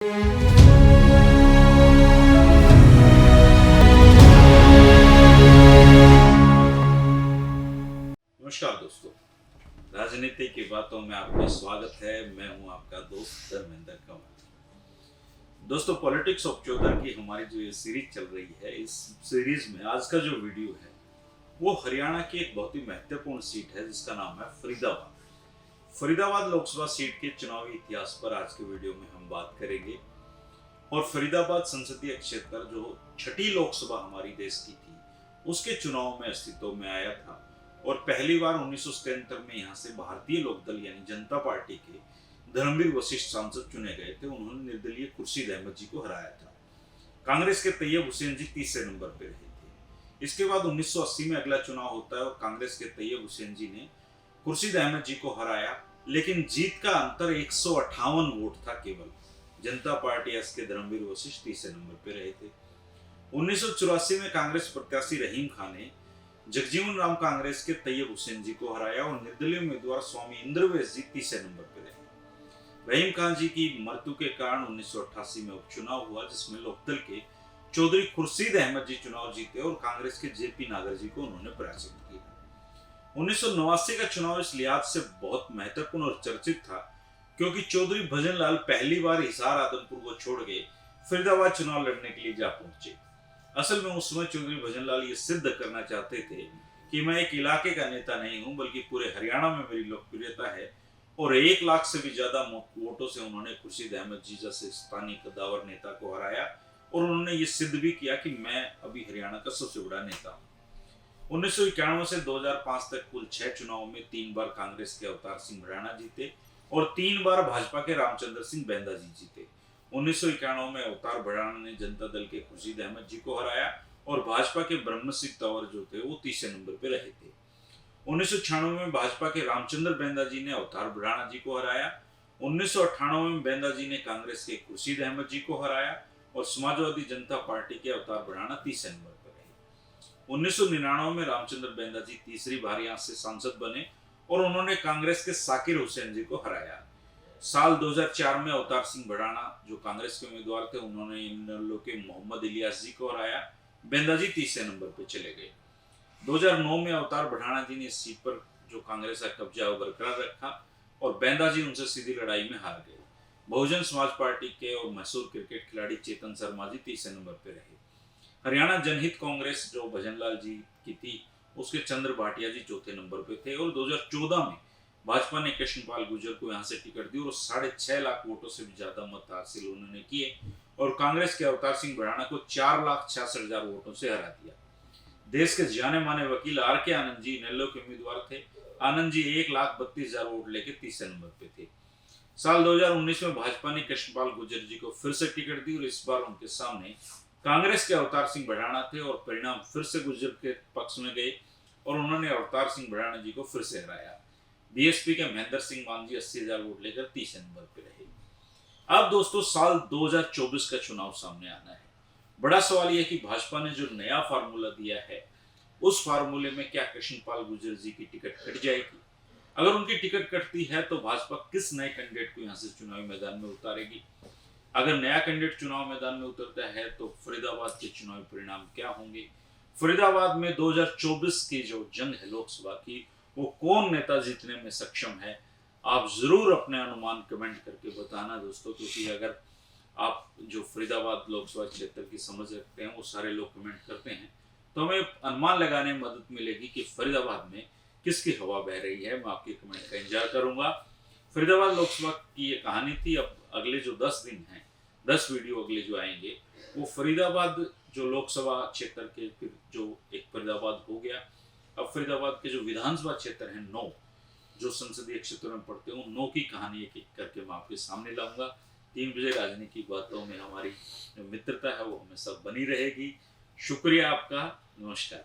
नमस्कार दोस्तों, राजनीति की बातों में आपका स्वागत है। मैं हूं आपका दोस्त धर्मेंद्र कंवर। दोस्तों, पॉलिटिक्स ऑफ चौधर की हमारी जो ये सीरीज चल रही है, इस सीरीज में आज का जो वीडियो है वो हरियाणा की एक बहुत ही महत्वपूर्ण सीट है जिसका नाम है फरीदाबाद लोकसभा सीट के चुनावी इतिहास पर आज के वीडियो में हम बात करेंगे। और फरीदाबाद संसदीय क्षेत्र जो छठी लोकसभा हमारी देश की थी, उसके चुनाव में अस्तित्व में आया था और पहली बार 1977 में यहाँ से भारतीय लोकदल यानी जनता पार्टी के धर्मवीर वशिष्ठ सांसद चुने गए थे। उन्होंने निर्दलीय खुर्शीद अहमद जी को हराया था। कांग्रेस के तैयब हुसैन जी तीसरे नंबर पर रहे थे। इसके बाद 1980 में अगला चुनाव होता है और कांग्रेस के तैयब हुसैन जी ने खुर्शीद अहमद जी को हराया, लेकिन जीत का अंतर 158 वोट था केवल। जनता पार्टी एस के धर्मवीर वशिष्ठ तीसरे नंबर पर रहे थे। 1984 में कांग्रेस प्रत्याशी रहीम खान ने जगजीवन राम कांग्रेस के तैयब हुसैन जी को हराया और निर्दलीय उम्मीदवार स्वामी इंद्रवेश जी तीसरे नंबर पर रहे। रहीम खान जी की मृत्यु के कारण 1988 में उपचुनाव हुआ, जिसमें लोकदल के चौधरी खुर्शीद अहमद जी चुनाव जीते और कांग्रेस के जेपी नागर जी को उन्होंने पराजित किया। 1989 का चुनाव इस लिहाज से बहुत महत्वपूर्ण और चर्चित था क्योंकि चौधरी भजन लाल पहली बार हिसार आदमपुर को छोड़ के फरीदाबाद चुनाव लड़ने के लिए जा पहुंचे। असल में उस समय चौधरी भजन लाल ये सिद्ध करना चाहते थे कि मैं एक इलाके का नेता नहीं हूं, बल्कि पूरे हरियाणा में मेरी लोकप्रियता है। और 1 लाख से भी ज्यादा वोटों से उन्होंने खुर्शीद अहमद जी जैसे स्थानीय कद्दावर नेता को हराया और उन्होंने ये सिद्ध भी किया कि मैं अभी हरियाणा का सबसे बड़ा नेता हूं। 1991 से 2005 तक कुल 6 चुनाव में 3 बार कांग्रेस के अवतार सिंह भड़ाना जीते और 3 बार भाजपा के रामचंद्र सिंह बैंदा जी जीते। 1991 में अवतार भड़ाना ने जनता दल के खुर्शीद अहमद जी को हराया और भाजपा के ब्रह्म सिंह तंवर जो थे वो तीसरे नंबर पे रहे थे। 1996 में भाजपा के रामचंद्र बैंदा जी ने अवतार भड़ाना जी को हराया। 1998 में बैंदा जी ने कांग्रेस के खुर्शीद अहमद जी को हराया और समाजवादी जनता पार्टी के अवतार भड़ाना तीसरे नंबर पर रहे। 1999 में रामचंद्र बैंदा जी तीसरी बार यहाँ से सांसद बने और उन्होंने कांग्रेस के साकिर हुसैन जी को हराया। साल 2004 में अवतार सिंह भड़ाना जो कांग्रेस के उम्मीदवार थे, उन्होंने इनेलो के मोहम्मद इलियास जी को हराया। बैंदा जी तीसरे नंबर पर चले गए। 2009 में अवतार भड़ाना जी ने इस सीट पर जो कांग्रेस का कब्जा बरकरार रखा और बैंदा जी उनसे सीधी लड़ाई में हार गए। बहुजन समाज पार्टी के और मशहूर क्रिकेट खिलाड़ी चेतन शर्मा जी तीसरे नंबर पर रहे। हरियाणा जनहित कांग्रेस जो भजन लाल जी की थी, उसके चंद्र भाटिया जी चौथे नंबर पे थे और 2014 में भाजपा ने कृष्णपाल गुर्जर को यहां से टिकट दी और 6.5 लाख वोटों से भी ज्यादा मत हासिल उन्होंने किए और कांग्रेस के अवतार सिंह भड़ाना को 4,66,000 वोटों से हरा दिया। देश के जाने माने वकील आर के आनंद जी इनेलो के उम्मीदवार थे। आनंद जी 1,32,000 वोट लेके तीसरे नंबर पे थे। साल 2019 में भाजपा ने कृष्णपाल गुर्जर जी को फिर से टिकट दी और इस बार उनके सामने कांग्रेस के अवतार सिंह भड़ाना थे और परिणाम फिर से गुर्जर के पक्ष में गए और उन्होंने अवतार सिंह भड़ाना जी को फिर से हराया। बीएसपी के महेंद्र सिंह मान जी 80,000 वोट लेकर तीसरे नंबर पे रहे। अब दोस्तों, साल 2024 का चुनाव सामने आना है। बड़ा सवाल यह है कि भाजपा ने जो नया फार्मूला दिया है, उस फार्मूले में क्या कृष्णपाल गुर्जर जी की टिकट कट जाएगी? अगर उनकी टिकट कटती है तो भाजपा किस नए कैंडिडेट को यहाँ से चुनावी मैदान में उतारेगी? अगर नया कैंडिडेट चुनाव मैदान में उतरता है तो फरीदाबाद के चुनावी परिणाम क्या होंगे? फरीदाबाद में 2024 की जो जंग है लोकसभा की, वो कौन नेता जीतने में सक्षम है? आप जरूर अपने अनुमान कमेंट करके बताना दोस्तों, क्योंकि अगर आप जो फरीदाबाद लोकसभा क्षेत्र की समझ रखते हैं वो सारे लोग कमेंट करते हैं तो हमें अनुमान लगाने में मदद मिलेगी कि फरीदाबाद में किसकी हवा बह रही है। मैं आपके कमेंट का इंतजार करूंगा। फरीदाबाद लोकसभा की ये कहानी थी। अब अगले जो 10 दिन हैं, 10 वीडियो अगले जो आएंगे, वो फरीदाबाद जो लोकसभा क्षेत्र के फिर जो एक फरीदाबाद हो गया, अब फरीदाबाद के जो विधानसभा क्षेत्र हैं 9 जो संसदीय क्षेत्रों में पड़ते हैं, उन 9 की कहानी एक एक करके मैं आपके सामने लाऊंगा। 3 बजे राजनीति की बातों में हमारी जो मित्रता है वो हमेशा बनी रहेगी। शुक्रिया आपका। नमस्कार।